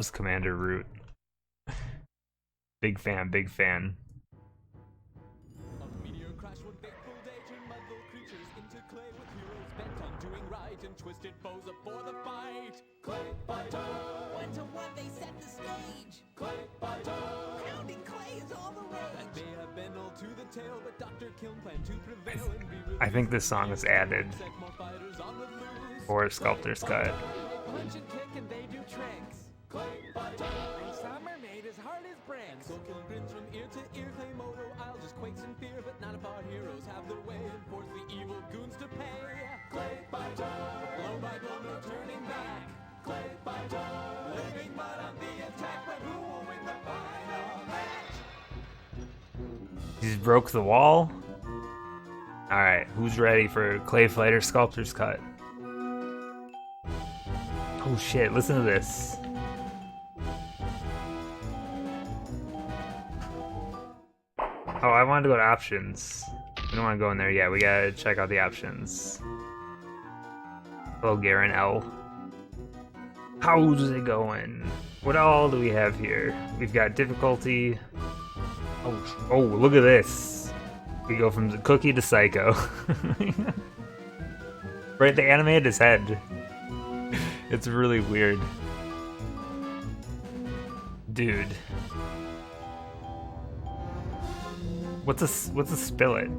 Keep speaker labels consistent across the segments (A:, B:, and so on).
A: Just Commander Root. Big fan, big fan.
B: A meteor crash would fateful day turn muddled creatures into clay with heroes bent on doing right and twisted foes up for the fight. ClayFighter! 1-to-1 they set the stage. ClayFighter! Pounding clay is all the rage. That may have been all to the tale, but Dr. Kiln planned to prevail and be released.
A: I think this song was added for Sculptor's cut.
B: Punch and kick and they do tricks. ClayFighter! Some are made as hard as bricks. So Kiln grins from ear to ear. Clay moto I'll just quakes in fear, but none of our heroes have their way and force the evil goons to pay. ClayFighter! Blow by blow, no turning back. ClayFighter! Living mud on the attack, but who will win the final match?
A: He just broke the wall. Alright, who's ready for ClayFighter Sculptor's cut? Oh shit, listen to this. Oh, I wanted to go to options. We don't want to go in there yet. We gotta check out the options. Hello, Garen L. How's it going? What all do we have here? We've got difficulty. Oh, look at this. We go from Cookie to Psycho. Right, they animated his head. It's really weird. Dude. What's a spillet?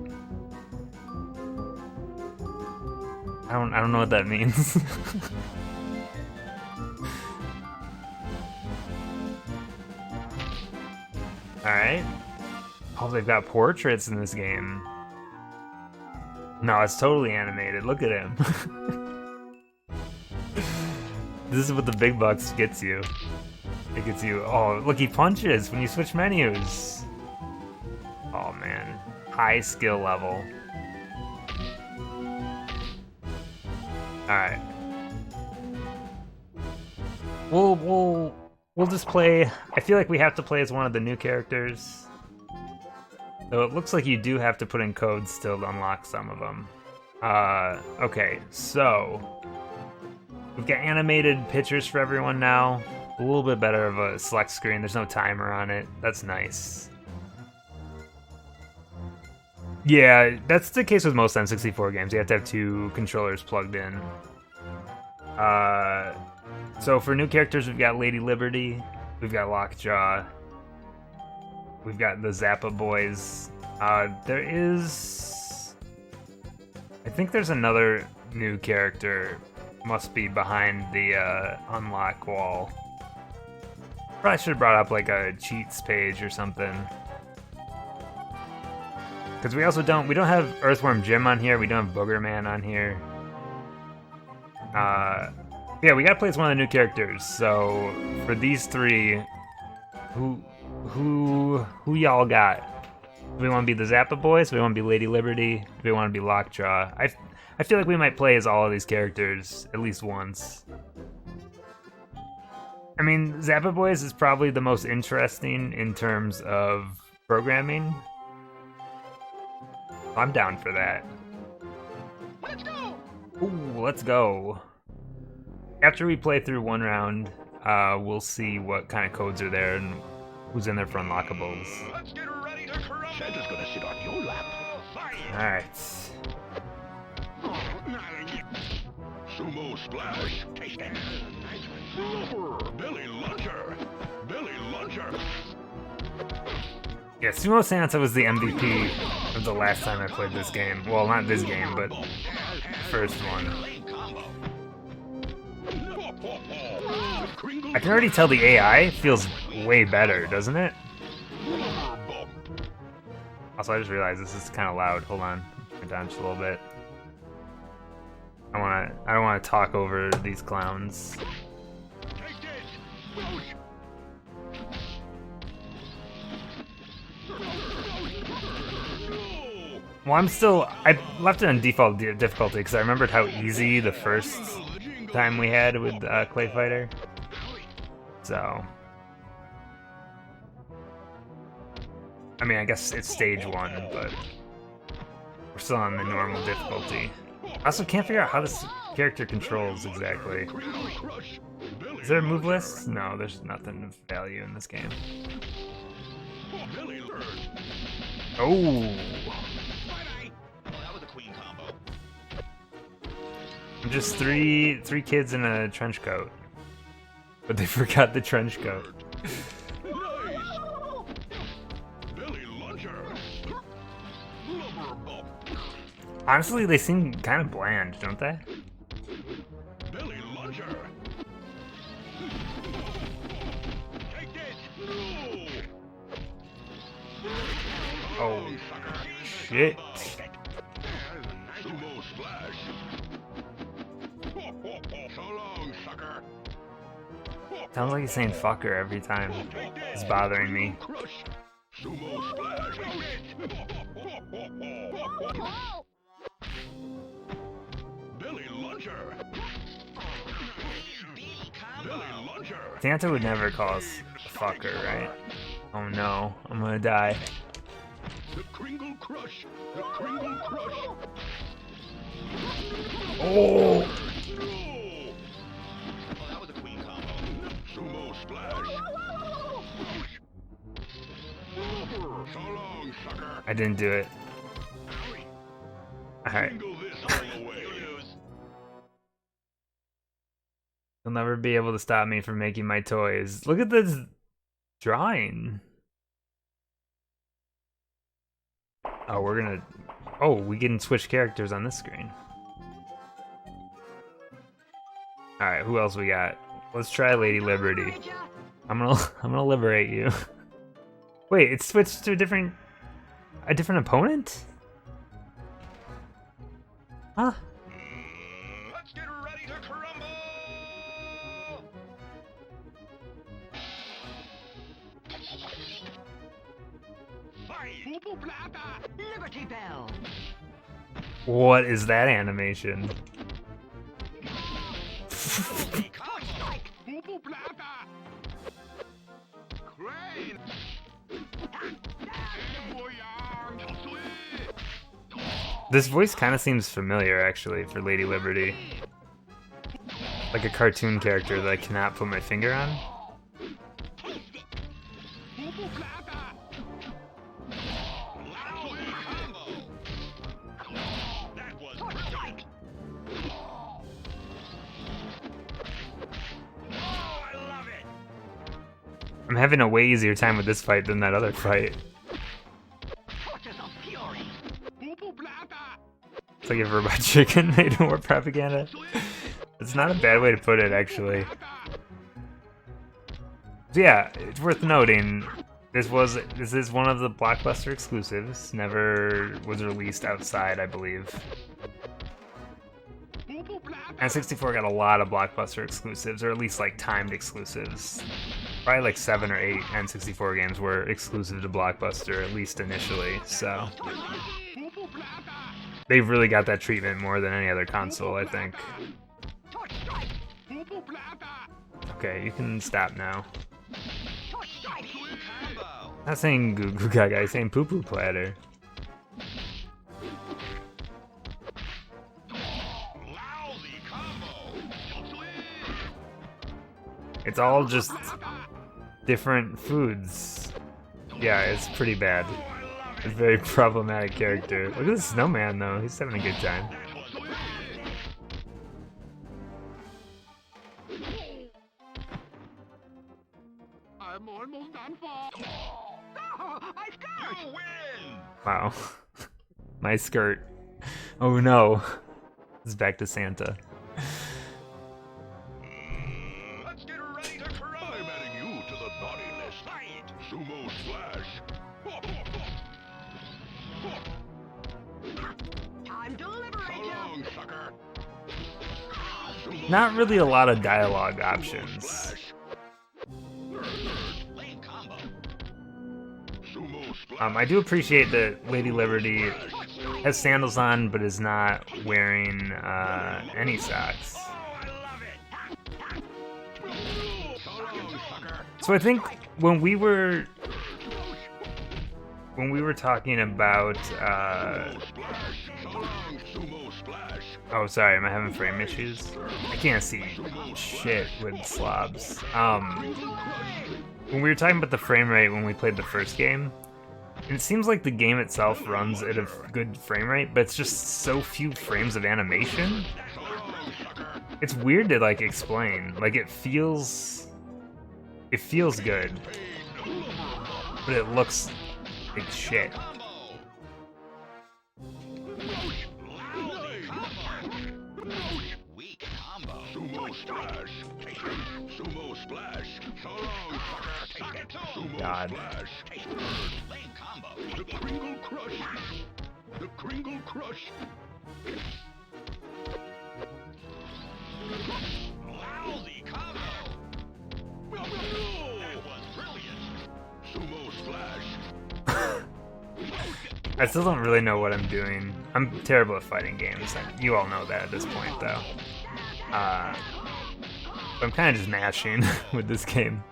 A: I don't know what that means. Alright. Oh, they've got portraits in this game. No, it's totally animated. Look at him. This is what the big bucks gets you. It gets you. Oh, look, he punches when you switch menus. Oh man, high skill level. All right. We'll just play. I feel like we have to play as one of the new characters. So it looks like you do have to put in codes still to unlock some of them. Okay, so we've got animated pictures for everyone now. A little bit better of a select screen. There's no timer on it. That's nice. Yeah, that's the case with most N64 games. You have to have two controllers plugged in. So for new characters, we've got Lady Liberty, we've got Lockjaw, we've got the Zappa Boys. There is... I think there's another new character. Must be behind the unlock wall. Probably should have brought up like a cheats page or something. Because we also don't have Earthworm Jim on here. We don't have Booger Man on here. Yeah, we gotta play as one of the new characters. So for these three, who y'all got? Do we want to be the Zappa Boys? Do we want to be Lady Liberty? Do we want to be Lockjaw? I feel like we might play as all of these characters at least once. I mean, Zappa Boys is probably the most interesting in terms of programming. I'm down for that.
B: Let's go!
A: Ooh, let's go. After we play through one round, we'll see what kind of codes are there and who's in there for unlockables.
B: Let's get ready to crush. Santa's gonna sit on your lap.
A: Alright.
B: Sumo splash. Taste it. Super Billy Luncher. Billy Luncher.
A: Yeah, Sumo Santa was the MVP of the last time I played this game. Well, not this game, but the first one. I can already tell the AI feels way better, doesn't it? Also, I just realized this is kind of loud. Hold on, turn it down just a little bit. I don't want to talk over these clowns. Well, I left it on default difficulty because I remembered how easy the first time we had with ClayFighter. So, I mean, I guess it's stage 1, but we're still on the normal difficulty. I also can't figure out how this character controls exactly. Is there a move list? No, there's nothing of value in this game. Oh! Just three kids in a trench coat. But they forgot the trench coat. Honestly, they seem kind of bland, don't they? Oh, shit. Sounds like he's saying fucker every time. It's bothering me. Santa would never call us a fucker, right? Oh no, I'm gonna die.
C: The Kringle Crush! The Kringle Crush!
A: Oh!
C: That was a clean combo. Sumo Splash! So long, sucker!
A: I didn't do it. Alright. You'll never be able to stop me from making my toys. Look at this drawing. Oh, we're gonna... Oh, we can switch characters on this screen. Alright, who else we got? Let's try Lady Liberty. I'm gonna liberate you. Wait, it switched to a different opponent? Huh?
C: Let's get ready to crumble!
D: Liberty Bell.
A: What is that animation? This voice kind of seems familiar, actually, for Lady Liberty. Like a cartoon character that I cannot put my finger on. I'm having a way easier time with this fight than that other fight. It's like if Robot Chicken made more propaganda. It's not a bad way to put it, actually. So yeah, it's worth noting, this is one of the Blockbuster exclusives. Never was released outside, I believe. N64 got a lot of Blockbuster exclusives, or at least like timed exclusives. Probably like 7 or 8 N64 games were exclusive to Blockbuster, at least initially, so... They've really got that treatment more than any other console, I think. Okay, you can stop now. Not saying goo goo gaga, I'm saying poo poo platter. It's all just different foods. Yeah, it's pretty bad. It's a very problematic character. Look at the snowman though, he's having a good time.
C: I'm almost done for. Oh, my skirt! You win!
A: Wow. My skirt. Oh no. It's back to Santa.
C: Let's get ready to crumble! I'm adding you to the naughty list. Fight! Sumo Splash!
D: Time to liberate
C: So long, sucker!
A: Not really a lot of dialogue options.
C: Splash! Lame combo. Sumo Splash!
A: I do appreciate that Lady Liberty has sandals on, but is not wearing any socks. So I think when we were talking about
C: Sumo Splash!
A: Oh, sorry, am I having frame issues? I can't see shit with slobs. When we were talking about the frame rate when we played the first game, it seems like the game itself runs at a good frame rate, but it's just so few frames of animation. It's weird to like explain. Like it feels good, but it looks like shit.
C: Weak combo. Sumo splash. Sumo splash. So long, fucker. Sumo
A: God.
C: splash. Lame combo. The Kringle crush. The Kringle crush. Lousy combo. That was brilliant. Sumo splash.
A: I still don't really know what I'm doing. I'm terrible at fighting games. You all know that at this point, though. But I'm kind of just mashing with this game.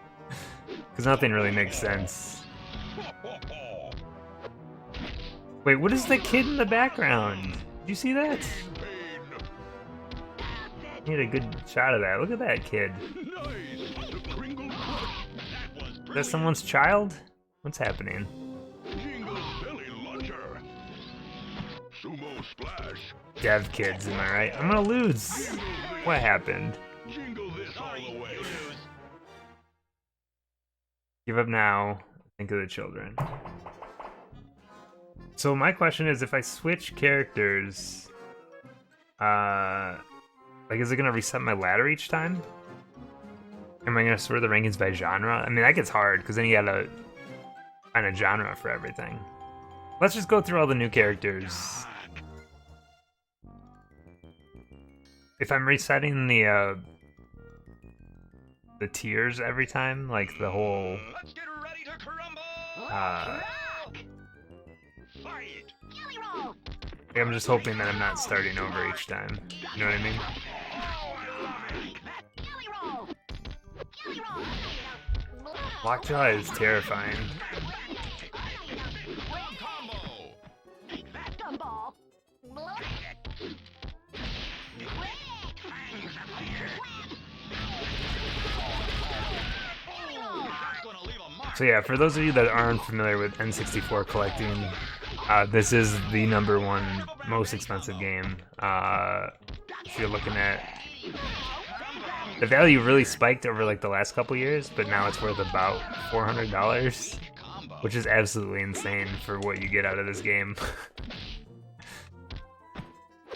A: Because nothing really makes sense. Wait, what is the kid in the background? Did you see that? I need a good shot of that. Look at that kid.
C: Nice. The Kringle crush. That was
A: Is that someone's child? What's happening?
C: Jingle belly luncher. Sumo splash.
A: Dev kids, am I right? I'm gonna lose. What happened?
C: Jingle this all the way.
A: Give up now. Think of the children. So my question is, if I switch characters, like, is it gonna reset my ladder each time? Am I gonna sort the rankings by genre? I mean, that gets hard because then you gotta find a genre for everything. Let's just go through all the new characters. If I'm resetting the tiers every time, like the whole
C: Let's get ready to crumble. Fight.
A: I'm just hoping that I'm not starting over each time. You know what I mean? Lockjaw is terrifying. So yeah, for those of you that aren't familiar with N64 collecting, this is the #1 most expensive game. If you're looking at the value, really spiked over like the last couple years, but now it's worth about $400, which is absolutely insane for what you get out of this game.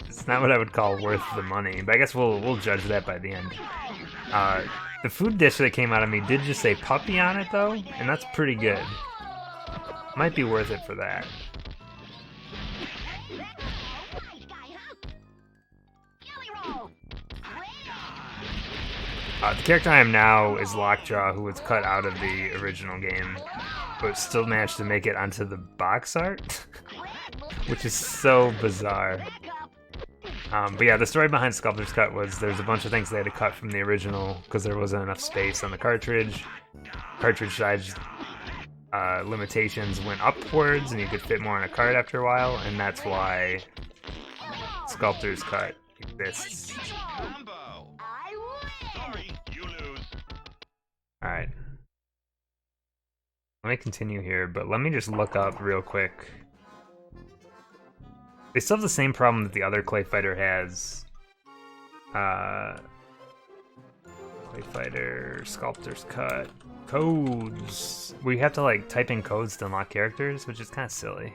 A: It's not what I would call worth the money, but I guess we'll judge that by the end. The food dish that came out of me did just say puppy on it though, and that's pretty good. Might be worth it for that. The character I am now is Lockjaw, who was cut out of the original game, but still managed to make it onto the box art, which is so bizarre. But yeah, the story behind Sculptor's cut was there's a bunch of things they had to cut from the original because there wasn't enough space on the cartridge. Cartridge size limitations went upwards, and you could fit more in a cart after a while, and that's why Sculptor's cut exists. Alright. Let me continue here, but let me just look up real quick. They still have the same problem that the other ClayFighter has. ClayFighter, Sculptor's Cut, codes. We have to like type in codes to unlock characters, which is kind of silly.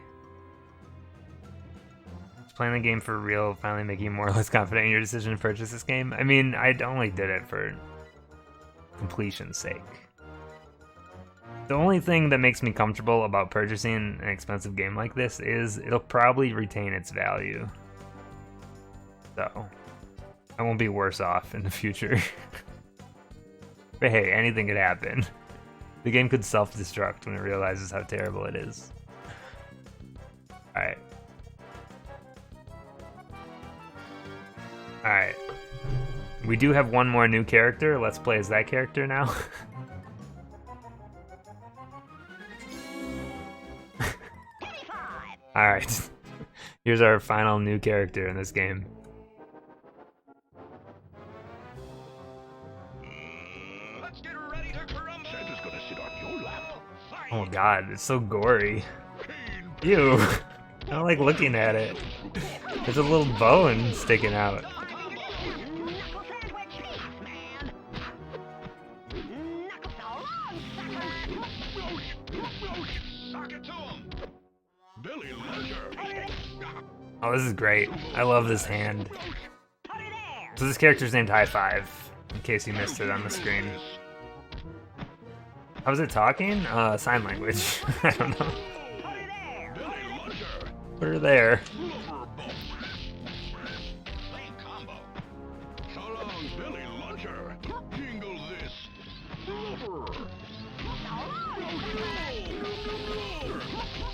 A: Playing the game for real, finally making you more or less confident in your decision to purchase this game. I mean, I only did it for completion's sake. The only thing that makes me comfortable about purchasing an expensive game like this is it'll probably retain its value. So, I won't be worse off in the future. But hey, anything could happen. The game could self-destruct when it realizes how terrible it is. Alright. Alright. We do have one more new character. Let's play as that character now. Alright. Here's our final new character in this game. Oh god, it's so gory. Ew. I don't like looking at it. There's a little bone sticking out.
D: Knuckle sandwich, man. Knuckle so long, sucker.
C: Sock it to him. Billy Ledger.
A: Oh, this is great. I love this hand.
D: Put it there.
A: So this character's named High Five, in case you missed it on the screen. How was it talking? Sign language. I don't know.
D: Put it there.
C: Billy Ledger.
A: Put her there.
C: Same combo. So long, Billy Ledger. Jingle this.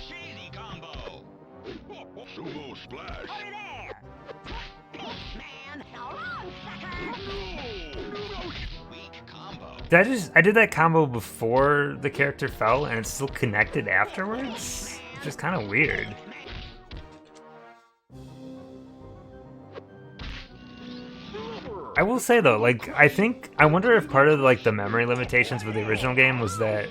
C: Cheesy combo. Sumo splash.
D: Put it there. Man, so long, sucker.
C: Weak combo.
A: I did that combo before the character fell, and it's still connected afterwards? Which is kind of weird. I will say though, like, I wonder if part of like the memory limitations with the original game was that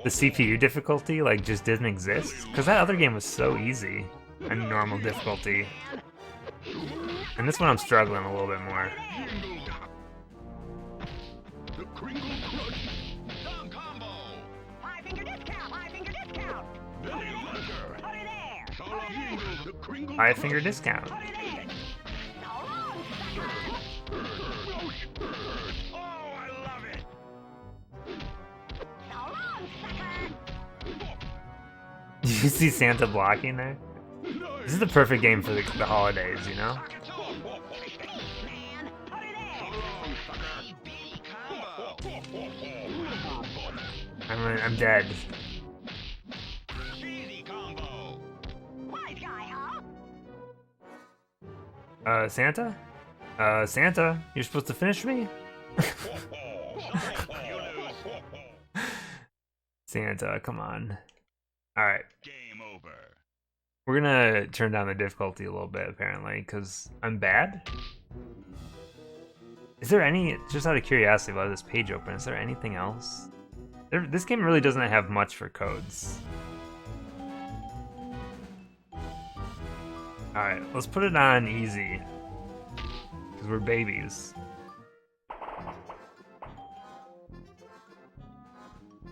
A: the CPU difficulty like just didn't exist, because that other game was so easy and normal difficulty, and this one I'm struggling a little bit more.
C: The Kringle Crush. Dumb combo.
D: Five-finger discount. Five-finger discount.
C: Billy Ledger.
D: Put it there.
C: So long, the Kringle
A: Five finger discount.
D: Put it there. So long, sucker.
C: Oh, I love it.
D: So long, sucker.
A: You see Santa blocking there? This is the perfect game for the holidays, you know?
C: Sock it to him.
D: Man, put it there.
A: I'm dead.
C: Cheesy combo.
D: Wise guy, huh?
A: Santa? Santa, you're supposed to finish me? Santa, come on. Alright,
C: Game over.
A: we're gonna turn down the difficulty a little bit, apparently, because I'm bad? Is there any, just out of curiosity while this page open, is there anything else? This game really doesn't have much for codes. Alright, let's put it on easy. Because we're babies.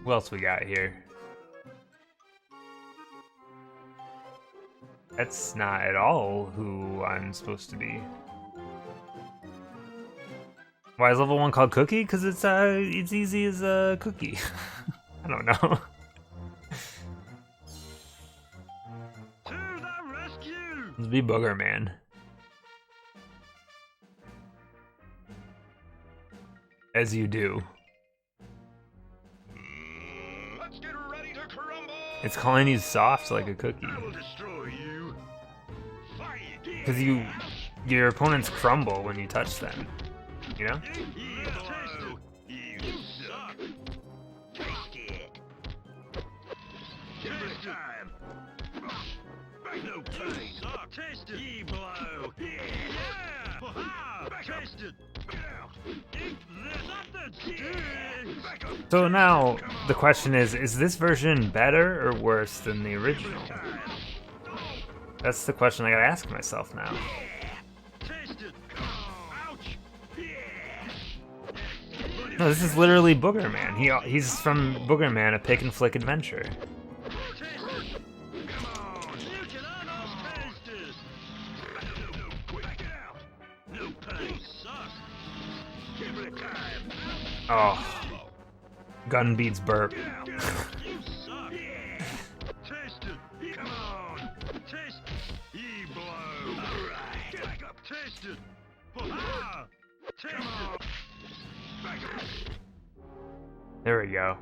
A: What else we got here? That's not at all who I'm supposed to be. Why is level 1 called Cookie? Because it's easy as a cookie. I don't know.
C: To the rescue.
A: Let's be Booger Man. As you do.
C: Let's get ready to crumble.
A: It's calling you soft like a cookie.
C: I will destroy you. Fight.
A: Because your opponents crumble when you touch them. You know?
C: Yellow. You suck. Taste it. Taste time. Back no place. Taste it. Ye blow. Yeah. Ha-ha. Taste it. Back up.
A: So now, the question is this version better or worse than the original? That's the question I gotta ask myself now.
C: Taste it. Ouch.
A: No, this is literally Booger Man. He's from Booger Man, a pick and flick adventure. Oh. Gun beats burp. There we go.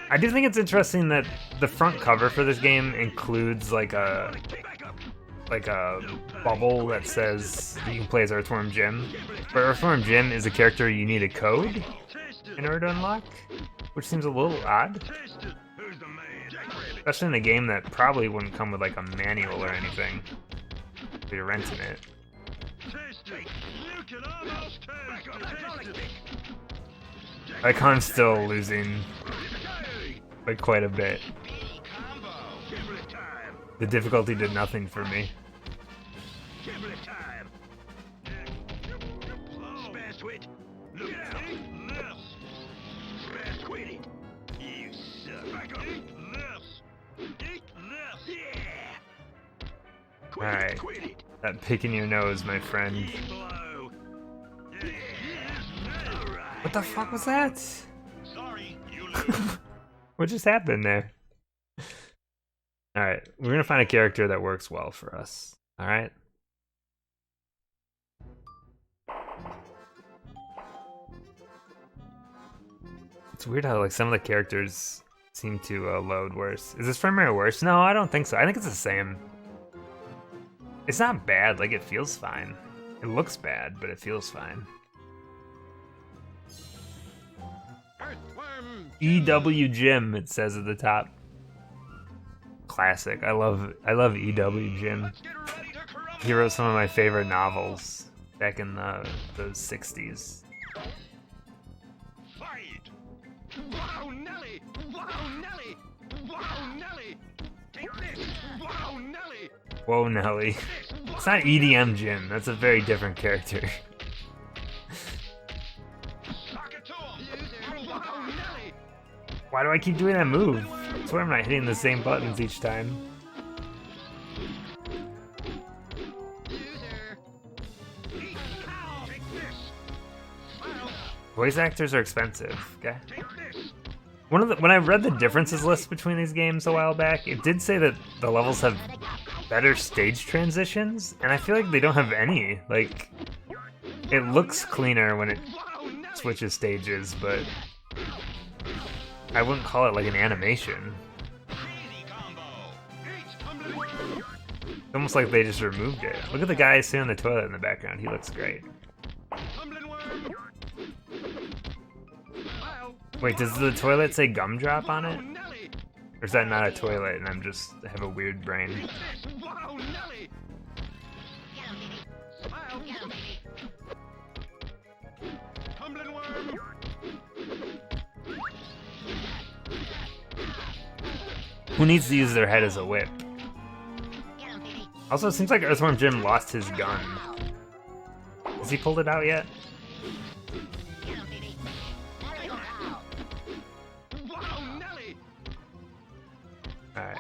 A: I do think it's interesting that the front cover for this game includes like a bubble that says you can play as Earthworm Jim. But Earthworm Jim is a character you need a code in order to unlock, which seems a little odd. Especially in a game that probably wouldn't come with like a manual or anything if you're renting it. Icon's still losing. like quite a bit.
C: Speedy combo. Kibble time.
A: The difficulty did nothing for me.
C: Kibble time. Spare switch. Look out. Left. Spare quitting. You suck. Back up. Left. Left. Yeah. Quit it.
A: Alright.
C: Quit it.
A: That pick in your nose, my friend.
C: Blow. Yeah. All right.
A: What the fuck was that?
C: Sorry, you lose.
A: What just happened there? Alright, we're gonna find a character that works well for us. Alright? It's weird how like some of the characters seem to load worse. Is this frame rate worse? No, I don't think so. I think it's the same. It's not bad, like it feels fine. It looks bad, but it feels fine.
C: Earthworm.
A: EW Jim, it says at the top. Classic. I love EW Jim.
C: Let's get ready to crumble.
A: He wrote some of my favorite novels back in the 60s.
C: Fight. Wow, Nelly. Wow, Nelly. Wow, Nelly. Take this. Wow, Nelly.
A: Whoa, Nelly.
C: This.
A: It's not EDM Jim. That's a very different character.
C: Lock it to him. Wow, Nelly.
A: Why do I keep doing that move? I swear I'm not hitting the same buttons each time.
C: Eat cow. Take this. Well,
A: Voice actors are expensive. Okay.
C: take this.
A: When I read the differences list between these games a while back, it did say that the levels have better stage transitions, and I feel like they don't have any. Like, it looks cleaner when it
C: Wow, Nelly.
A: switches stages, but I wouldn't call it like an animation.
C: Easy combo. Eat tumbling worm.
A: It's almost like they just removed it. Look at the guy sitting on the toilet in the background. He looks great.
C: Tumbling worm. Well,
A: Wait, does the toilet say gumdrop on
C: wow,
A: it?
C: Nelly.
A: Or is that not a toilet and I'm just have a weird brain?
C: Eat this. Wow, Nelly. Well, tumbling worm.
A: Who needs to use their head as a whip? Also, it seems like Earthworm Jim lost his gun. Has he pulled it out yet?
C: Wow, Nelly.
A: Alright.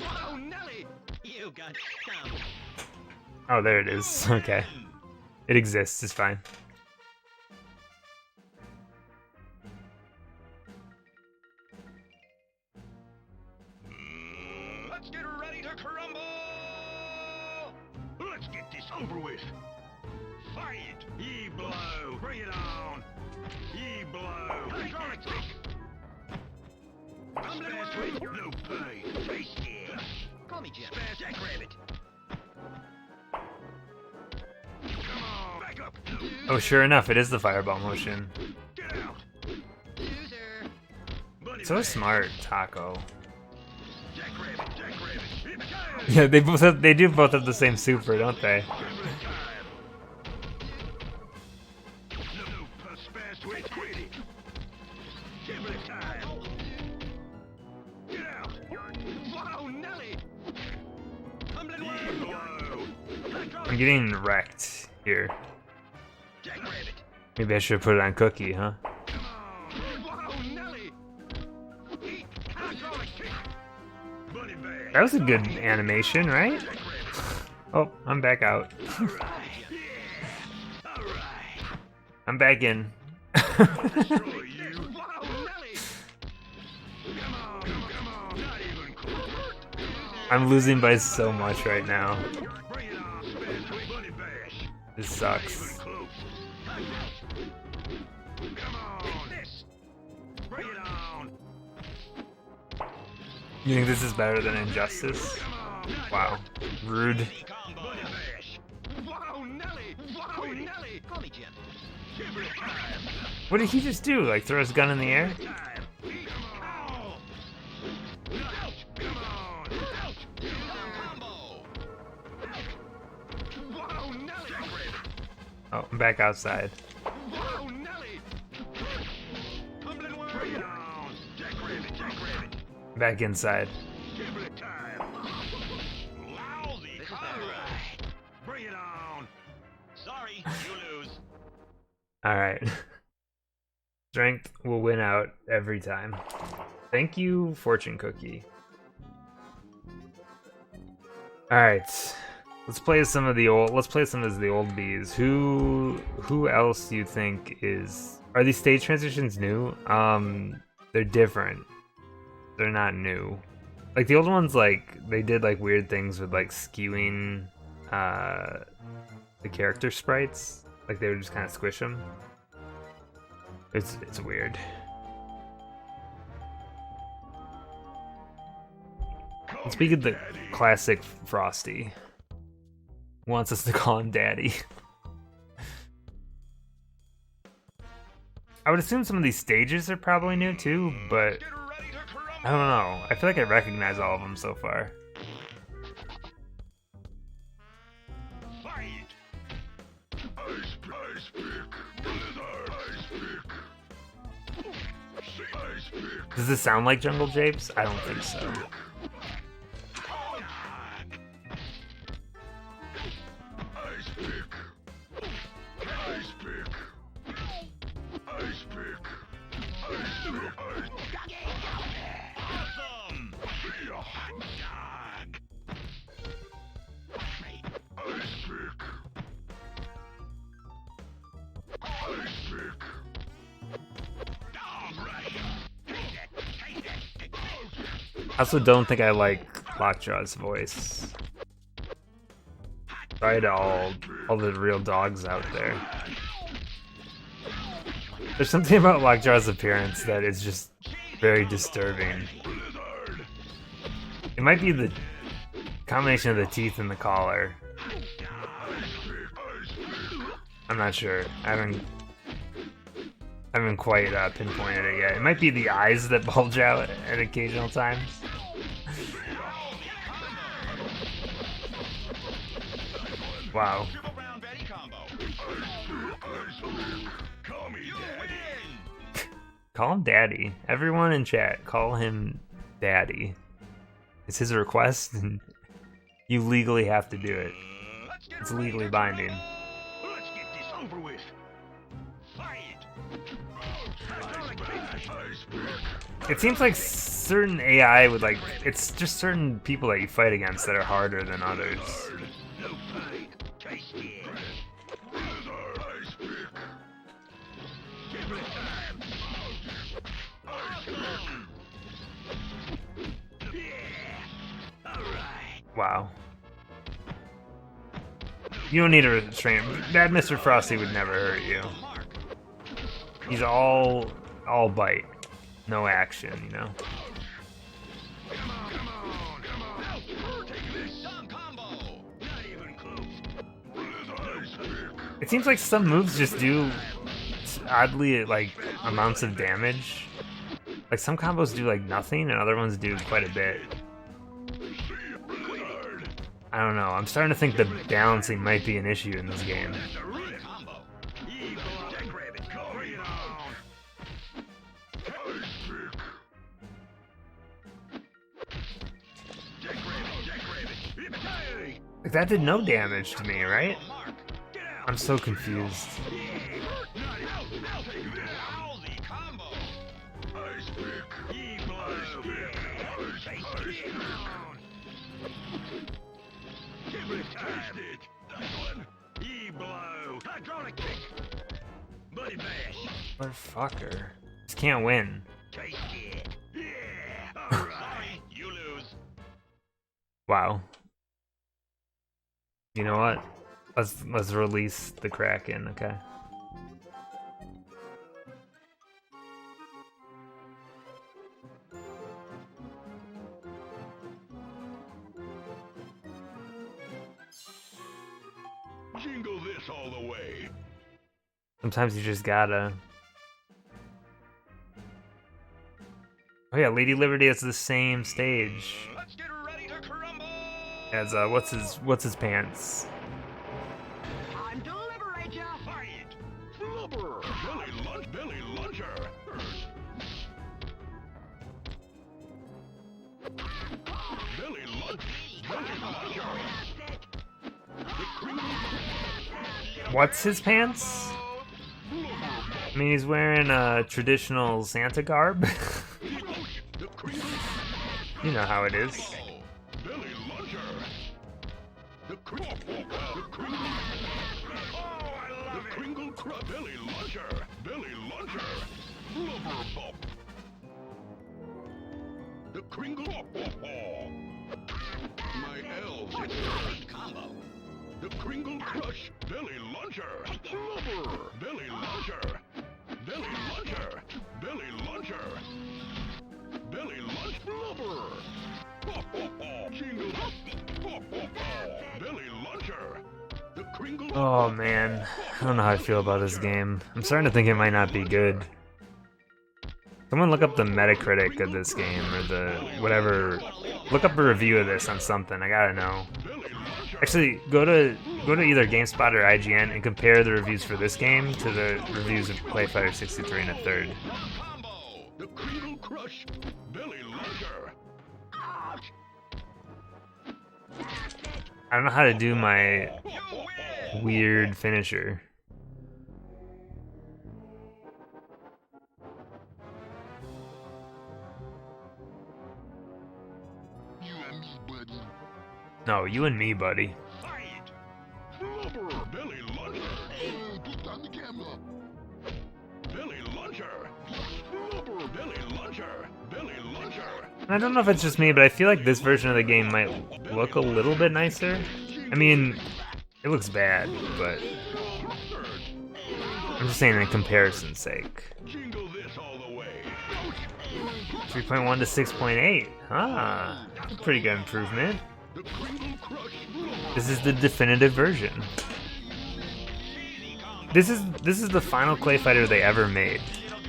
C: Wow, Nelly. You got stumped.
A: Oh, there it is. Okay. It exists. It's fine.
C: Let's get ready to crumble. Let's get this over with. Fight. Ye blow. Bring it on. Ye blow. Hydraulic kick. Spare switch. No pain. Face it. Call me Jim. Spare jackrabbit. Come on. Back up.
A: Oh, sure enough, it is the fireball motion.
C: Get out. Loser. Bunny
A: So
C: bag.
A: smart, Taco.
C: Jackrabbit. Jackrabbit. Hit the guy.
A: Yeah, they do both have the same super, don't they?
C: No, spare switch. Quit it. Give it time. Get out. Wow, Nelly. Tumbling worm.
A: I'm getting wrecked here.
C: Jackrabbit.
A: Maybe I should put it on Cookie, huh?
C: Come on. Wow, Nelly. Eat hydraulic kick. Bunny bag.
A: That was a good animation, right?
C: Jackrabbit.
A: Oh, I'm back out.
C: All right. Yeah. All right.
A: I'm back in.
C: Destroy you. Wow, Nelly. Come on. Come on. Not even close.
A: I'm losing by so much right now.
C: Bring it on, spare switch. Bunny bash.
A: This
C: Not
A: sucks.
C: even close. Come on. This. Bring it on.
A: You think this is better than Injustice?
C: Come on.
A: Wow. Rude.
C: Bunny bash. Wow, Nelly. Wow, Nelly. Call me Jim. Give it time.
A: What did he just do? Like throw his gun in the air?
C: Time. Come on. Ouch. Come on. Ouch. Combo. Wow, Nelly.
A: Oh, I'm back outside.
C: Wow, Nelly. Tumbling worm. Bring it on. Jackrabbit. Jackrabbit.
A: Back inside.
C: Give it time. Lousy. All right. Bring it on. Sorry, you lose.
A: Alright. Strength will win out every time. Thank you, fortune cookie. Alright. Let's play some of the old bees. Who else do you think is... Are these stage transitions new? They're different. They're not new. Like the old ones, like they did like weird things with like skewing the character sprites. Like they would just kind of squish them. It's weird. Let's speak of the classic Frosty. Wants us to call him Daddy. I would assume some of these stages are probably new too, but I don't know. I feel like I recognize all of them so far. Does this sound like Jungle Japes? I don't think so. I also don't think I like Lockjaw's voice. Sorry to all the real dogs out there. There's something about Lockjaw's appearance that is just very disturbing. It might be the combination of the teeth and the collar. I'm not sure. I haven't quite pinpointed it yet. It might be the eyes that bulge out at occasional times. Wow. Call him Daddy. Everyone in chat, call him Daddy. It's his request, and you legally have to do it. It's legally binding.
C: Let's get this over with. Fight.
A: It seems like certain AI would like, it's just certain people that you fight against that are harder than others.
C: No fight. Taste it. Give it time. Yeah. All right.
A: Wow. You don't need a restraint. Bad Mr. Frosty would never hurt you. He's all bite. No action, you know?
C: Come on. No, take this. Some combo. Not even close.
A: It seems like some moves just do oddly like amounts of damage. Like some combos do like nothing and other ones do quite a bit. I don't know. I'm starting to think the balancing might be an issue in this game. Like that did no damage to me, right? I'm so confused. Motherfucker. Just can't win. Wow. You know what? Let's release the Kraken, okay?
C: Jingle this all the way.
A: Sometimes you just gotta. Oh yeah, Lady Liberty has the same stage.
C: Let's get ready to crumble.
A: As what's his pants?
D: Time to liberate ya!
C: Fight. Flubber. Belly luncher.
A: What's his pants? I mean, he's wearing a traditional Santa garb. You know how it is.
C: The Kringle My elves combo. The Kringle Crush Belly Launcher. Blubber. Belly Launcher. Belly Launcher. Belly Launcher. Belly Launch Blubber. Jingle. Belly Launcher. The Kringle.
A: Oh man, I don't know how I feel about this game. I'm starting to think it might not be good. Someone look up the Metacritic of this game, or the whatever. Look up a review of this on something. I gotta know. Actually, go to either GameSpot or IGN and compare the reviews for this game to the reviews of ClayFighter 63 and a third.
C: The Kringle Crush Belly Launcher.
A: I don't know how to do my weird finisher. No, you and me, buddy.
C: Fight! Blubber! Belly Launcher! Put down the camera! Belly Launcher! Blubber! Belly Launcher! Belly Launcher!
A: I don't know if it's just me, but I feel like this version of the game might look a little bit nicer. I mean, it looks bad, but I'm just saying in comparison's sake.
C: Jingle this all the way!
A: 3.1 to 6.8. Ah, that's a pretty good improvement.
C: The Kringle Crush!
A: This is the definitive version. This is the final ClayFighter they ever made.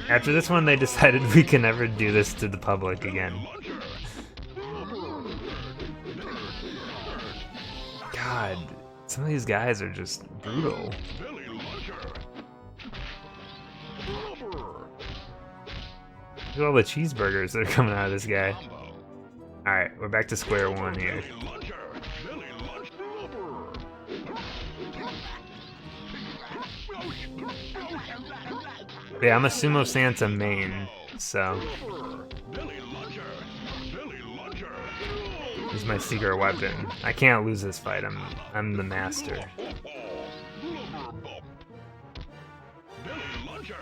A: After this one, they decided we can never do this to the public again. God, some of these guys are just brutal.
C: Belly Launcher! Blubber!
A: Look at all the cheeseburgers that are coming out of this guy. Alright, we're back to square one here.
C: Belly Launcher! Belly Launch Blubber!
A: Yeah, I'm a Sumo Santa main, so
C: Belly Launcher! Belly Launcher!
A: he's my secret weapon. I can't lose this fight. I'm the master.
C: Blubber Bump! Belly Launcher!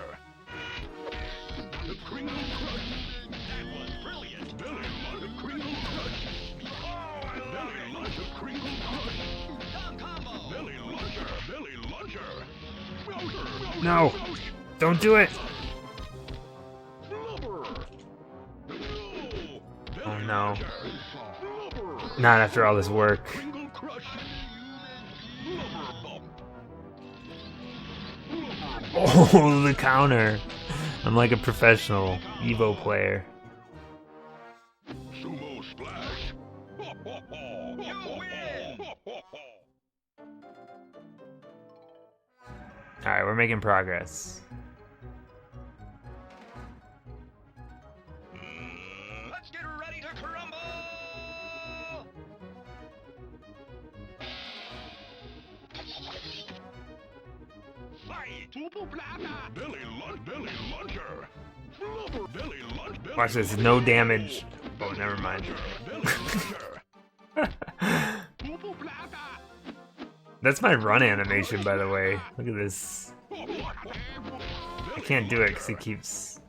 C: The Kringle Crush! That was brilliant! Belly Launcher! The Kringle Crush! Belly Launcher! Kringle Crush! Belly Launcher! Belly Launcher!
A: No! Don't do it!
C: Blubber!
A: Oh no. Not after all this work.
C: Kringle Crush! Blubber Bump!
A: Oh, the counter! I'm like a professional Evo player.
C: Sumo Splash! You win!
A: Alright, we're making progress.
C: Let's get ready to crumble! Fight! Belly Launch! Belly Launcher! Blubber! Belly Launch! Belly
A: Watch this, no damage. Oh, never mind.
C: Belly Launcher!
A: That's my run animation, by the way. Look at this. I can't do it because he keeps...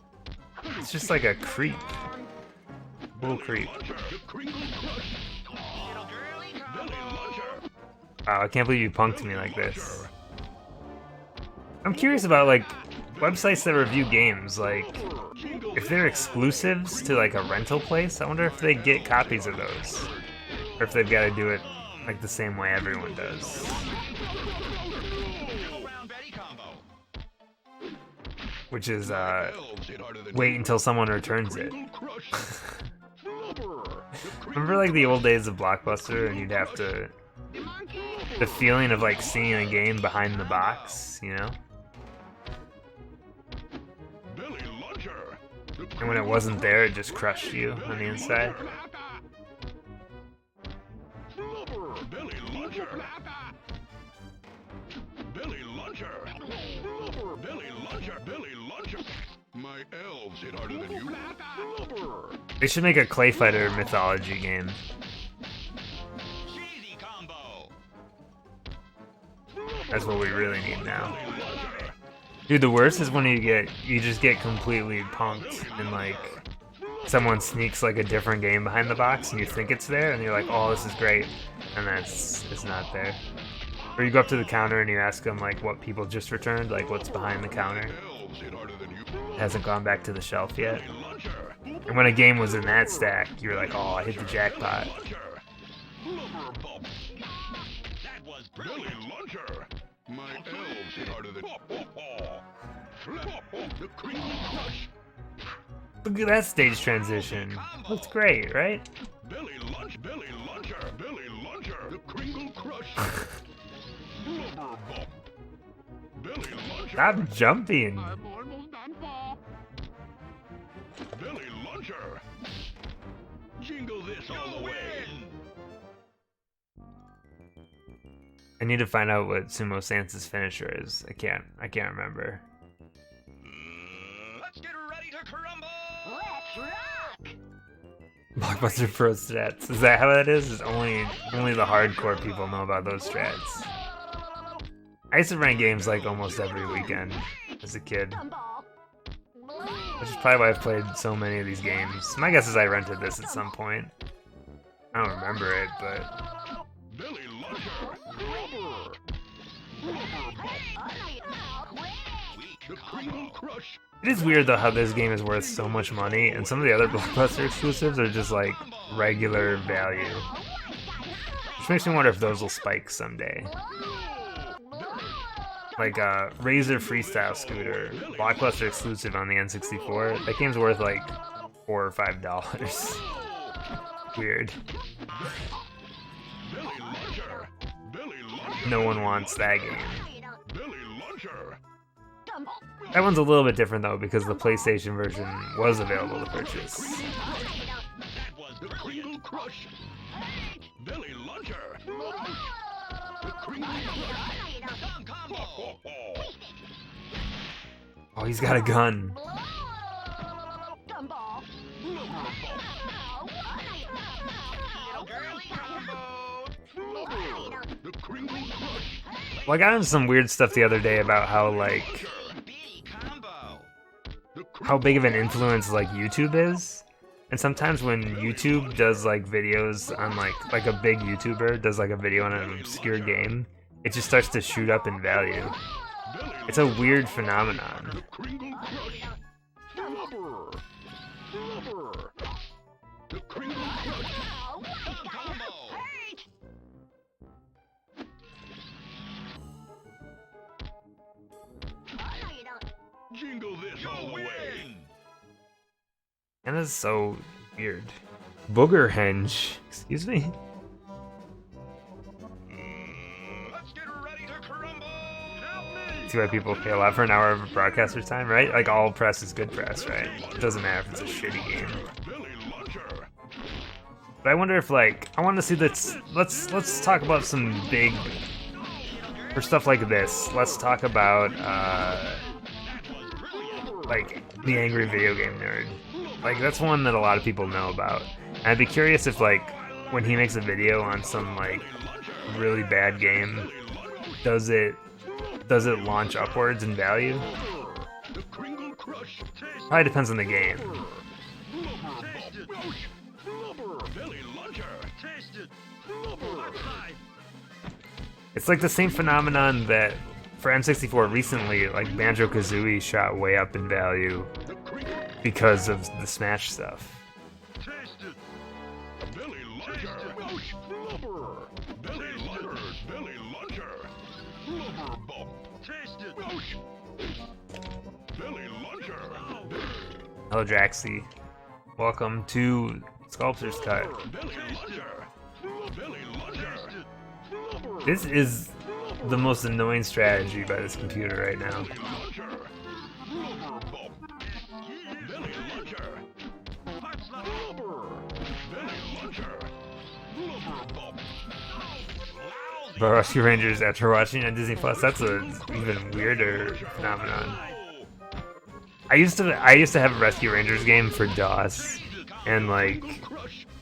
A: It's just like a creep. Little creep.
C: The Kringle Crush! Belly Launcher!
A: Wow, I can't believe you punked me like this. I'm curious about, like, websites that review games, like, if they're exclusives to, like, a rental place, I wonder if they get copies of those. Or if they've got to do it, like, the same way everyone does. Which is, wait until someone returns it. Remember, like, the old days of Blockbuster, and you'd have to... The feeling of, like, seeing a game behind the box, you know? And when it wasn't there, it just crushed you on the inside.
C: My elves hit harder than you. Blubber.
A: They should make a ClayFighter mythology game.
C: Cheesy combo.
A: That's what we really need now. Dude, the worst is when you just get completely punked and like someone sneaks like a different game behind the box and you think it's there and you're like, oh, this is great, and then it's not there. Or you go up to the counter and you ask them like what people just returned, like what's behind the counter.
C: Elves hit harder than you.
A: It hasn't gone back to the shelf yet. And when a game was in that stack, you're like, oh, I hit the jackpot.
C: Blubber bump. That was brilliant. Luncher. My elves hit harder than the Kringle Crush.
A: Look at that stage transition. Looks great, right?
C: Billy Luncher. The Kringle Crush. Blubber bump. Billy Luncher.
A: Stop jumping.
C: Billy Luncher. Jingle this all the way.
A: I need to find out what Sumo Sansa's finisher is. I can't remember.
C: Let's get ready to crumble.
D: Let's rock!
A: Blockbuster Pro strats. Is that how that is? It's only the hardcore people know about those strats. I used to rent games like almost every weekend as a kid, which is probably why I've played so many of these games. My guess is I rented this at some point. I don't remember it, but
C: Billy Luncher. Rubber. The Kringle Crush.
A: it is weird though how this game is worth so much money and some of the other Blockbuster exclusives are just like regular value. Which makes me wonder if those will spike someday. Like Razor Freestyle Scooter, Blockbuster exclusive on the N64. That game's worth like $4 or $5. Weird.
C: Billy Luncher. Billy Luncher.
A: No one wants that game.
C: Billy Luncher.
A: That one's a little bit different though because the PlayStation version was available to purchase.
C: That was the Kringle Crush. Billy Luncher. The Kringle Crush. Combo.
A: Oh, he's got a gun.
C: The Kringle Crush.
A: Well, I got into some weird stuff the other day about how like how big of an influence like YouTube is. And sometimes when YouTube does like videos on like a big YouTuber does like a video on an obscure game, it just starts to shoot up in value. It's a weird phenomenon.
C: The Kringle Crush. Blubber. Blubber. The Kringle Crush. Jingle this all the way.
A: And that's so weird. Booger Henge. Excuse me?
C: Let's get ready to crumble. Help me.
A: See why people pay a lot for an hour of broadcaster time, right? Like all press is good press, right? It doesn't matter if it's a shitty game.
C: Billy Luncher.
A: But I wonder if like I want to see this. Let's talk about some big for stuff like this. Let's talk about like the Angry Video Game Nerd. Like that's one that a lot of people know about. And I'd be curious if like when he makes a video on some like really bad game, does it launch upwards in value?
C: The Kringle Crush.
A: Probably depends on the game.
C: Billy Luncher. Taste it. Blubber.
A: It's like the same phenomenon that for N64 recently, like Banjo-Kazooie shot way up in value because of the Smash stuff.
C: Taste it. Billy Luncher. Blubber. Billy Luncher. Billy Luncher. Blubber bump. Taste it. Billy Luncher.
A: Hello, Draxy. Welcome to Sculptor's Cut.
C: Billy Luncher. Billy Luncher.
A: This is the most annoying strategy by this computer right now.
C: Billy Luncher. Blubber bump. Billy Luncher. Parts the blubber. Billy Luncher. Blubber bump.
A: But Rescue Rangers after watching on Disney Plus, that's a even weirder phenomenon. I used to have a Rescue Rangers game for DOS, and like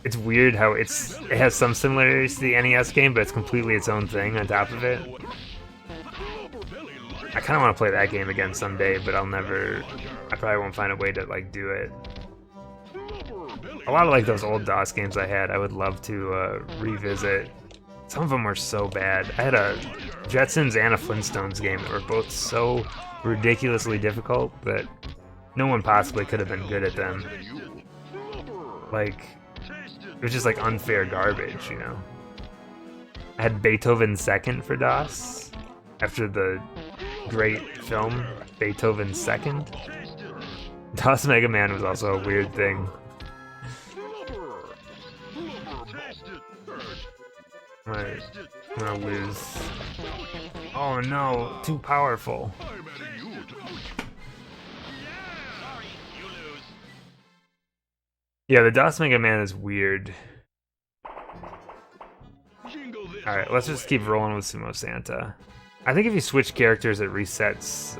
A: it's weird how it has some similarities to the NES game, but it's completely its own thing on top of it. I kind of want to play that game again someday, but I probably won't find a way to like do it. A lot of like those old DOS games I had, I would love to revisit. Some of them were so bad. I had a Jetsons and a Flintstones game that were both so ridiculously difficult that no one possibly could have been good at them. Like, it was just like unfair garbage, you know? I had Beethoven Second for DOS, after the great film Beethoven Second. DOS Mega Man was also a weird thing. Alright, I'm gonna lose. Oh no, too powerful. Yeah, the DOS Mega Man is weird. Alright, let's just keep rolling with Sumo Santa. I think if you switch characters, it resets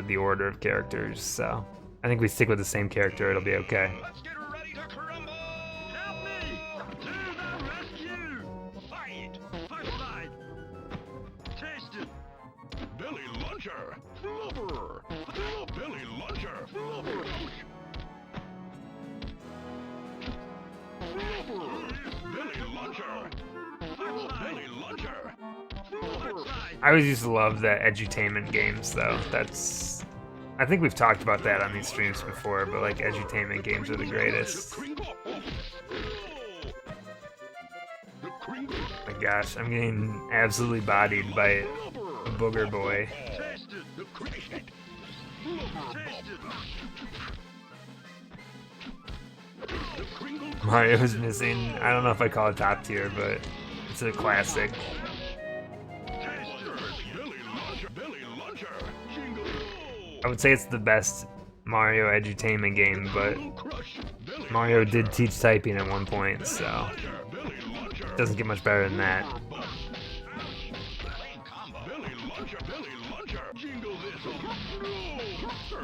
A: the order of characters, so I think we stick with the same character, it'll be okay.
C: Let's get ready to crumble! Help me! To the rescue! Fight! Fight! Taste it! Billy Luncher! Flubber! Billy Luncher! Flubber! Billy Luncher! Billy Luncher!
A: I always used to love the edutainment games, though. I think we've talked about that on these streams before, but like edutainment games are the greatest. My gosh, I'm getting absolutely bodied by a booger boy. Mario's missing. I don't know if I call it top tier, but it's a classic. I would say it's the best Mario edutainment game, but Mario did teach typing at one point, so it doesn't get much better than that.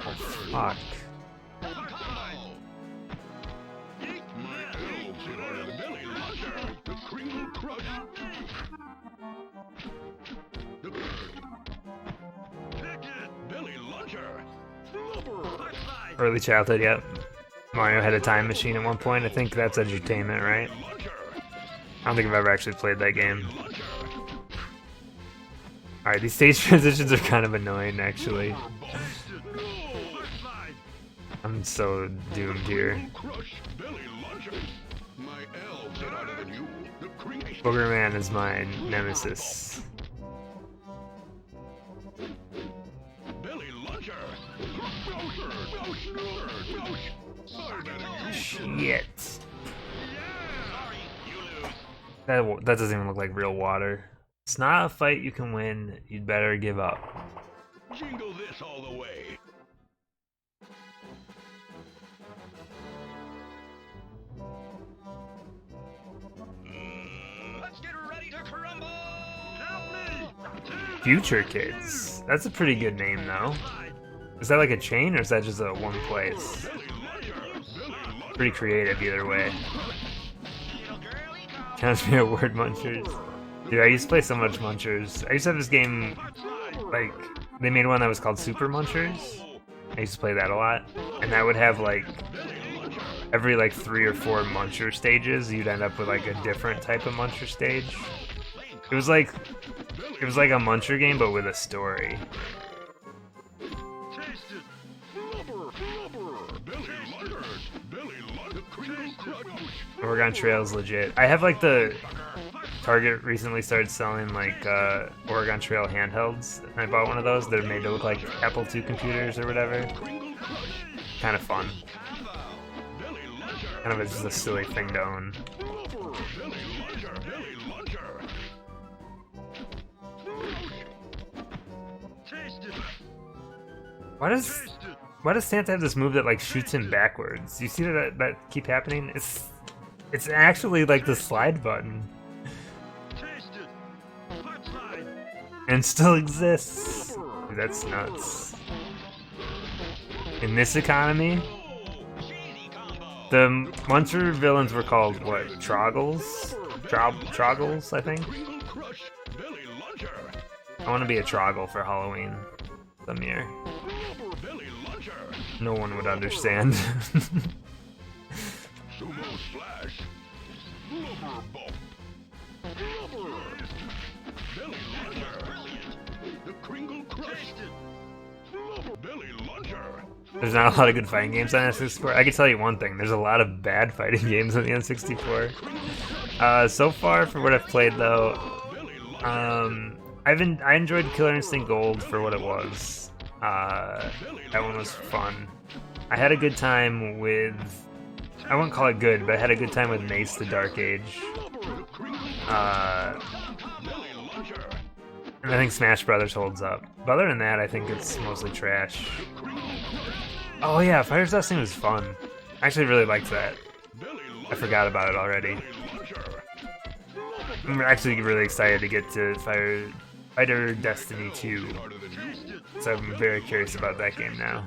A: Oh, fuck. Early childhood, yep. Mario had a time machine at one point. I think that's edutainment, right? I don't think I've ever actually played that game. Alright, these stage transitions are kind of annoying, actually. I'm so doomed here. Boogerman is my nemesis. Shit. That doesn't even look like real water. It's not a fight you can win. You'd better give up.
C: Jingle this all the way. Let's get ready to crumble. Help me.
A: Future Kids. That's a pretty good name, though. Is that like a chain, or is that just a one place? Pretty creative either way. Counts me at word munchers. Dude, I used to play so much Munchers. I used to have this game, like, they made one that was called Super Munchers. I used to play that a lot. And that would have, like, every, like, 3 or 4 Muncher stages, you'd end up with, like, a different type of Muncher stage. It was like a Muncher game, but with a story. Oregon Trail's legit. I have like the Target recently started selling like Oregon Trail handhelds, and I bought one of those. They're made to look like Apple II computers or whatever. Kind of fun. Kind of just a silly thing to own. Why does Santa have this move that like shoots him backwards? You see that keep happening? It's actually like the slide button. And still exists. Dude, that's nuts. in this economy, the monster villains were called what? Troggles? Troggles, I think. I want to be a Troggle for Halloween some year. No one would understand. There's not a lot of good fighting games on N64. I can tell you one thing, there's a lot of bad fighting games on the N64. So far, for what I've played though, I enjoyed Killer Instinct Gold for what it was. That one was fun. I had a good time with, I wouldn't call it good, but I had a good time with Mace the Dark Age. And I think Smash Brothers holds up. But other than that, I think it's mostly trash. Oh yeah, Fighter's Destiny was fun. I actually really liked that. I forgot about it already. I'm actually really excited to get to Fighter Destiny 2. So I'm very curious about that game now.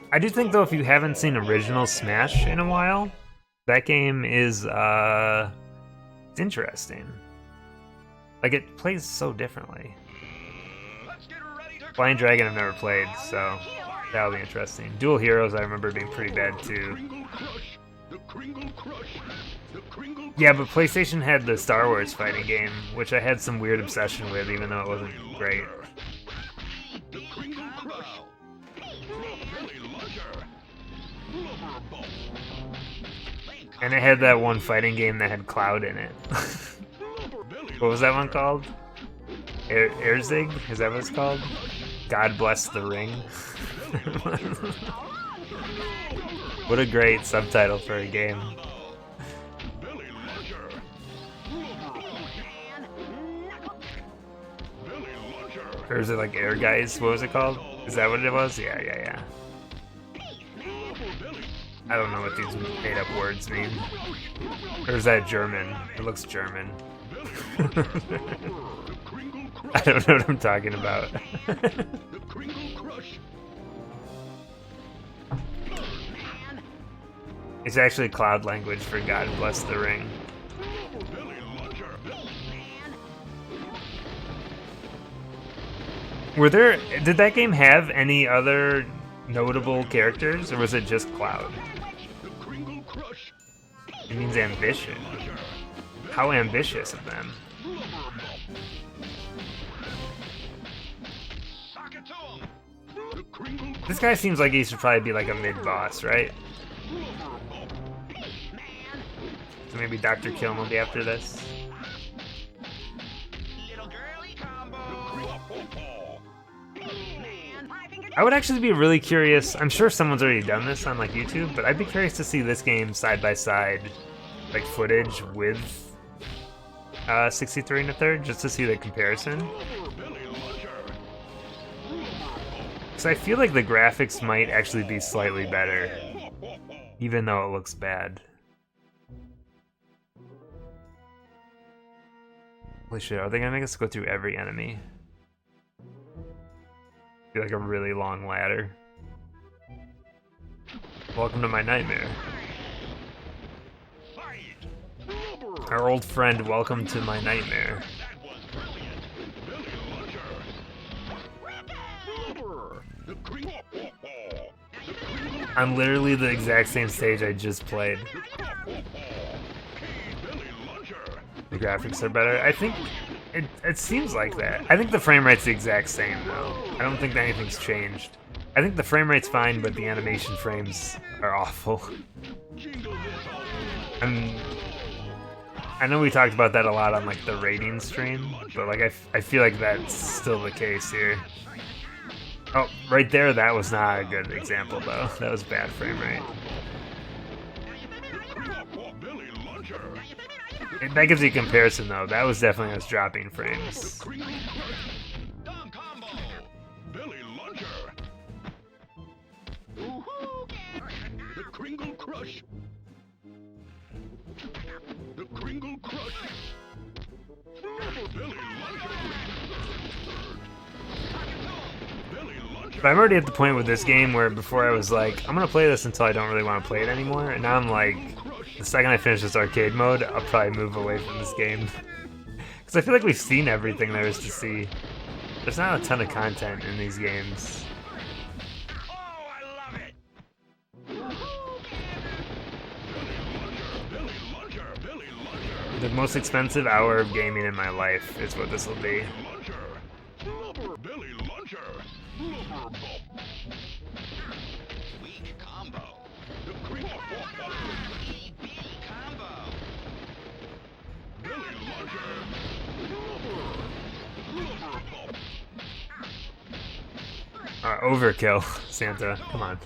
A: I do think though, if you haven't seen original Smash in a while, that game is it's interesting. Like it plays so differently. Blind Dragon I've never played, so that'll be interesting. Dual Heroes I remember being pretty bad too. Yeah, but PlayStation had the Star Wars fighting game, which I had some weird obsession with, even though it wasn't great. And it had that one fighting game that had Cloud in it. What was that one called? Erzig? Is that what it's called? God Bless the Ring? What a great subtitle for a game. Or is it like Air Guys? What was it called? Is that what it was? Yeah. I don't know what these made up words mean. Or is that German? It looks German. I don't know what I'm talking about. It's actually cloud language for God Bless the Ring. Did that game have any other notable characters, or was it just Cloud? It means ambition. How ambitious of them. This guy seems like he should probably be like a mid-boss, right? So maybe Dr. Kiln will be after this. I would actually be really curious. I'm sure someone's already done this on like YouTube, but I'd be curious to see this game side by side, like footage with 63 1/3, just to see the comparison. Because I feel like the graphics might actually be slightly better, even though it looks bad. Holy shit, are they gonna make us go through every enemy? Be like a really long ladder. Welcome to my nightmare. Our old friend, welcome to my nightmare. I'm literally the exact same stage I just played. The graphics are better. I think it seems like that. I think the frame rate's the exact same though. I don't think that anything's changed. I think the frame rate's fine, but the animation frames are awful. I know we talked about that a lot on like the rating stream, but like I feel like that's still the case here. Oh, right there, that was not a good example though. That was bad frame rate. That gives you a comparison though. That was definitely us dropping frames.
C: The Kringle Crush. The Kringle Crush.
A: But I'm already at the point with this game where before I was like, I'm gonna play this until I don't really want to play it anymore, and now I'm like, the second I finish this arcade mode, I'll probably move away from this game. Because I feel like we've seen everything there is to see. There's not a ton of content in these games.
C: Oh, I love it!
A: The most expensive hour of gaming in my life is what this will be.
C: Billy Luncher! Blubber bump!
D: Weak combo.
C: Billy
D: Combo.
C: Luncher! Blubber bump!
A: Overkill, Santa. Come on.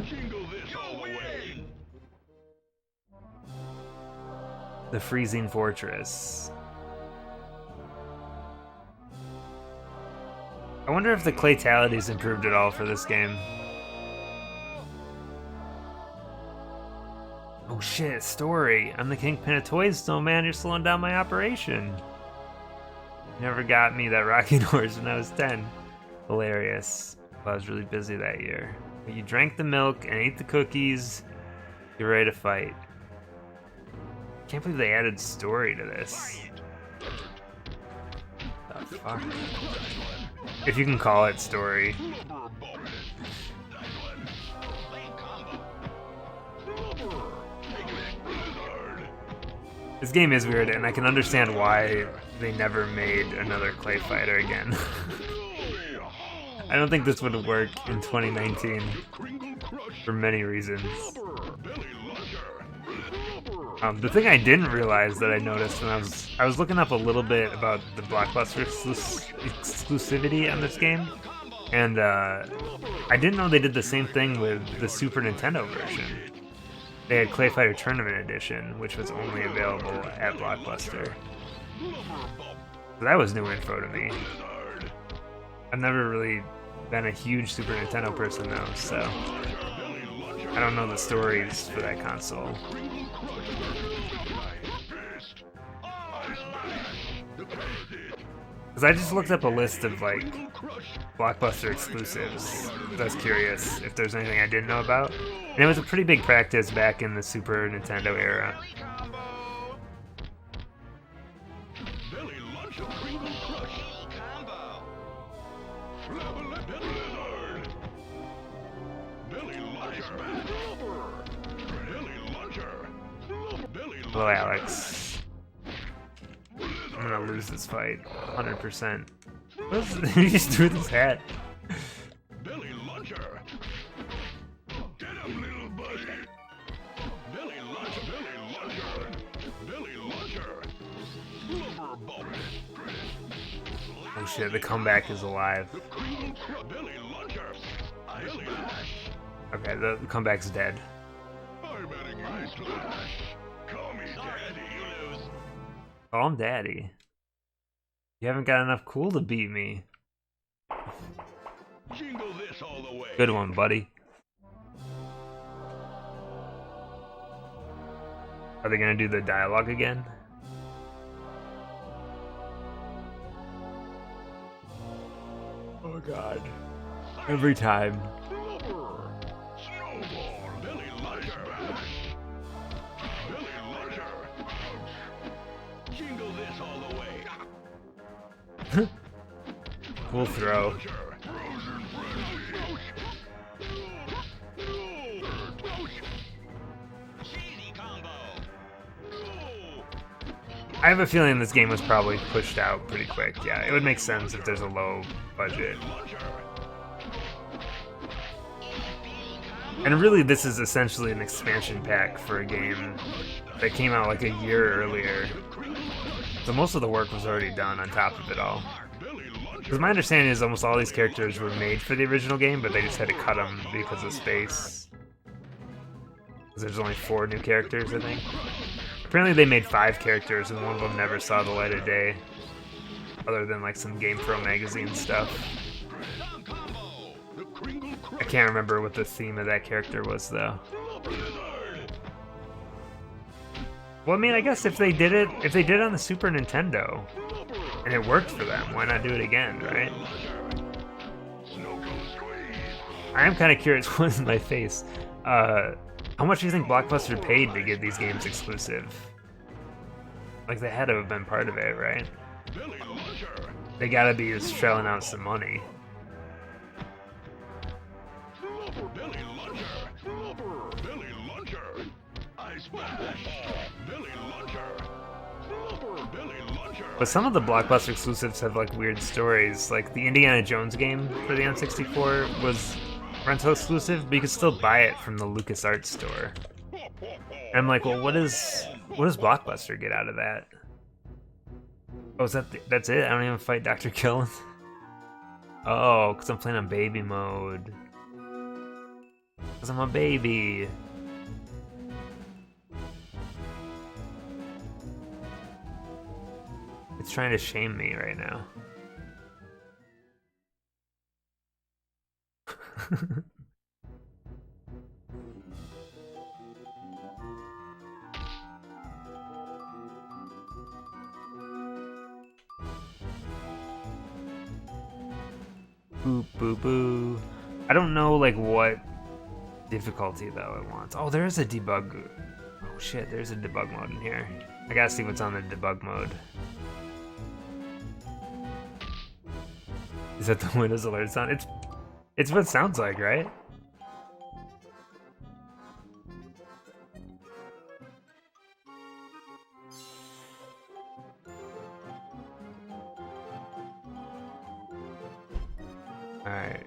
C: Jingle this all the way!
A: The Freezing Fortress. I wonder if the claytality's improved at all for this game. Oh shit, story. I'm the kingpin of toys, so man, you're slowing down my operation. You never got me that rocking horse when I was 10. Hilarious. Well, I was really busy that year. But you drank the milk and ate the cookies. You're ready to fight. Can't believe they added story to this. The fuck? If you can call it story.
C: Blubber bump! Blubber! Blizzard!
A: This game is weird, and I can understand why they never made another ClayFighter again. I don't think this would work in 2019 for many reasons. The thing I didn't realize that I noticed when I was looking up a little bit about the Blockbuster exclusivity on this game, and I didn't know they did the same thing with the Super Nintendo version. They had ClayFighter Tournament Edition, which was only available at Blockbuster. So that was new info to me. I've never really been a huge Super Nintendo person though, so I don't know the stories for that console. Because I just looked up a list of like Blockbuster exclusives. I was curious if there's anything I didn't know about. And it was a pretty big practice back in the Super Nintendo era.
C: Billy Luncher Kringle Crush!
D: Combo.
C: Blizzard! Billy Luncher! Blubber! Billy Luncher! Billy
A: Hello, Alex. I'm gonna lose this fight, 100%. He just threw this hat.
C: Billy Luncher! Get him, little buddy! Billy Luncher! Billy Luncher! Billy Luncher! Blubber bump!
A: Oh shit, the comeback is alive.
C: Billy Luncher! Billy Lash!
A: Okay, the comeback's dead.
C: I'm adding Ice Lash! Call me Daddy! You lose!
A: Call him Daddy. You haven't got enough cool to beat me.
C: Jingle this all the way!
A: Good one, buddy. Are they gonna do the dialogue again? Oh god. Every time.
C: Blubber! Snowball! Billy Luncher! Billy Luncher! Jingle this all the way!
A: Cool throw.
C: Luncher! Frozen frenzy!
D: Cheesy combo.
A: I have a feeling this game was probably pushed out pretty quick. Yeah, it would make sense if there's a low budget. And really, this is essentially an expansion pack for a game that came out like a year earlier. So most of the work was already done on top of it all. Because my understanding is almost all these characters were made for the original game, but they just had to cut them because of space. Because there's only 4 new characters, I think. Apparently they made 5 characters, and one of them never saw the light of day. Other than like some GamePro magazine stuff. I can't remember what the theme of that character was, though. Well, I mean, I guess if they did it on the Super Nintendo, And it worked for them. Why not do it again, right? I am kind of curious. What is my face? How much do you think Blockbuster paid to get these games exclusive? Like, they had to have been part of it, right? They gotta be just shelling out some money. But some of the Blockbuster exclusives have like weird stories. Like the Indiana Jones game for the N64 was rental exclusive, but you could still buy it from the LucasArts store. And I'm like, well, what does Blockbuster get out of that? Oh, is that's it? I don't even fight Dr. Killen? Oh, because I'm playing on baby mode. Because I'm a baby. It's trying to shame me right now. Boop, boop, boo. I don't know, like, what difficulty, though, it wants. Oh, there is a debug. Oh, shit, there's a debug mode in here. I gotta see what's on the debug mode. Is that the Windows alert sound? It's what it sounds like, right? Alright.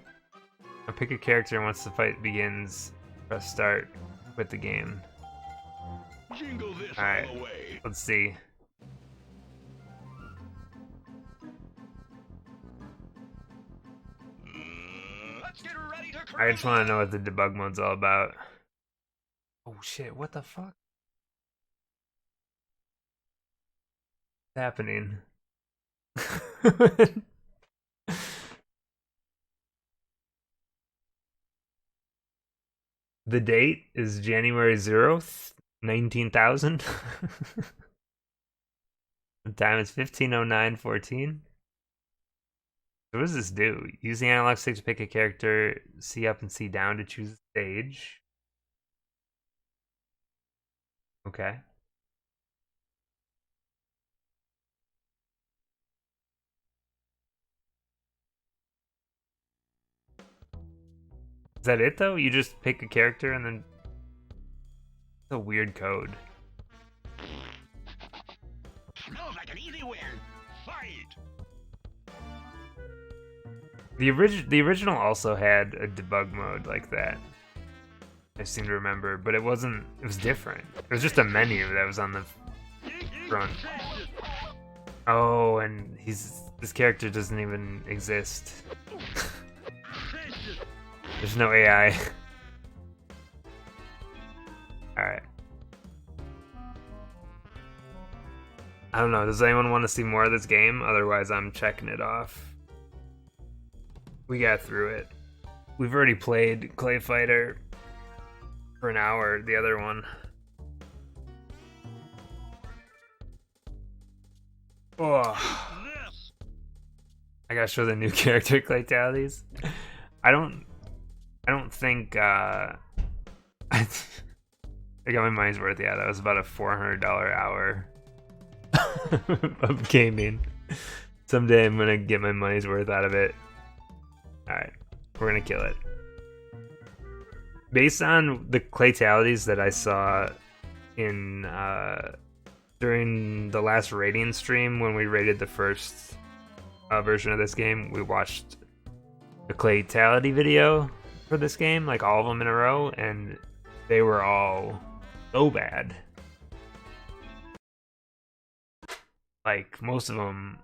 A: I'll pick a character and once the fight begins, press start with the game. Alright, let's see. I just want to know what the debug mode's all about. Oh shit, what the fuck? What's happening? The date is January 0th, 19,000. The time is 15:09:14. So what does this do? Use the analog stick to pick a character, C up and C down to choose a stage. Okay. Is that it though? You just pick a character and then... It's a weird code.
C: Smells like an easy win. Fight!
A: The original also had a debug mode like that. I seem to remember, but it wasn't. It was different. It was just a menu that was on the front. Oh, and this character doesn't even exist. There's no AI. Alright. I don't know, does anyone want to see more of this game? Otherwise, I'm checking it off. We got through it. We've already played ClayFighter for an hour, the other one. Oh. I gotta show the new character fatalities. I don't think I got my money's worth. Yeah, that was about a $400 hour of gaming. Someday I'm gonna get my money's worth out of it. Alright, we're gonna kill it. Based on the claytalities that I saw in during the last rating stream when we rated the first version of this game, we watched a claytality video for this game, like all of them in a row, and they were all so bad. Like, most of them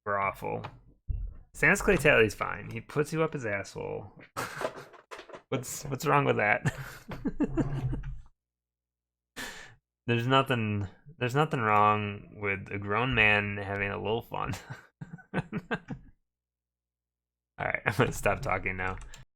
A: were awful. Sans claytality's fine. He puts you up his asshole. What's wrong with that? There's nothing wrong with a grown man having a little fun. Alright, I'm gonna stop talking now.